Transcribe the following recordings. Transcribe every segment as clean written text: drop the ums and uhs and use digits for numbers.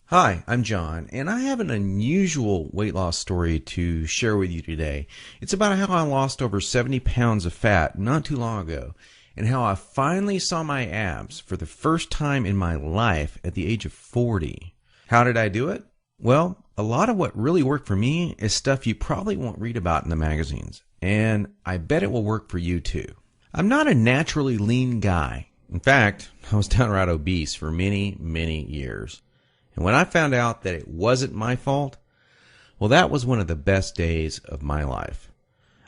Hi, I'm John, and I have an unusual weight loss story to share with you today. It's about how I lost over 70 pounds of fat not too long ago, and how I finally saw my abs for the first time in my life at the age of 40. How did I do it? Well, a lot of what really worked for me is stuff you probably won't read about in the magazines, and I bet it will work for you too. I'm not a naturally lean guy. In fact, I was downright obese for many years. And when I found out that it wasn't my fault, well, that was one of the best days of my life.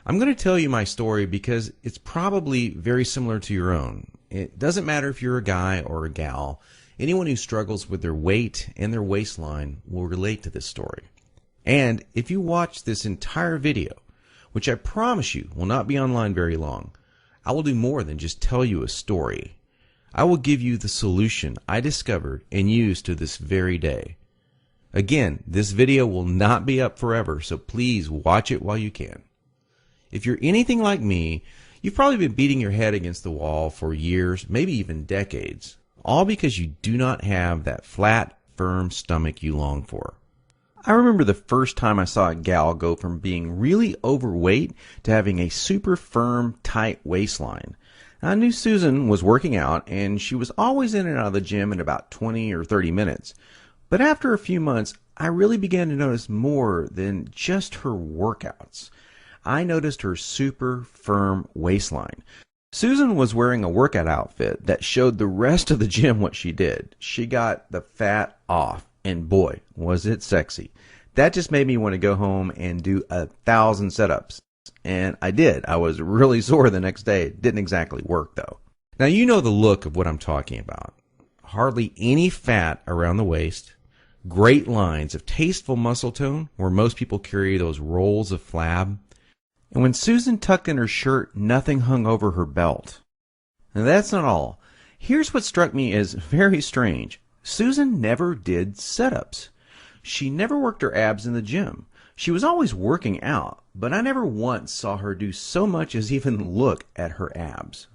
I'm going to tell you my story because it's probably very similar to your own. It doesn't matter if you're a guy or a gal. Anyone who struggles with their weight and their waistline will relate to this story. And if you watch this entire video, which I promise you will not be online very long, I will do more than just tell you a story. I will give you the solution I discovered and use to this very day. Again, this video will not be up forever, so please watch it while you can. If you're anything like me, you've probably been beating your head against the wall for years, maybe even decades, all because you do not have that flat, firm stomach you long for. I remember the first time I saw a gal go from being really overweight to having a super firm, tight waistline. I knew Susan was working out, and she was always in and out of the gym in about 20 or 30 minutes. But after a few months, I really began to notice more than just her workouts. I noticed her super firm waistline. Susan was wearing a workout outfit that showed the rest of the gym what she did. She got the fat off, and boy, was it sexy. That just made me want to go home and do 1,000 setups. And I did. I was really sore the next day. It didn't exactly work, though. Now, you know the look of what I'm talking about. Hardly any fat around the waist. Great lines of tasteful muscle tone, where most people carry those rolls of flab. And when Susan tucked in her shirt, nothing hung over her belt. Now, that's not all. Here's what struck me as very strange. Susan never did setups. She never worked her abs in the gym. She was always working out, but I never once saw her do so much as even look at her abs.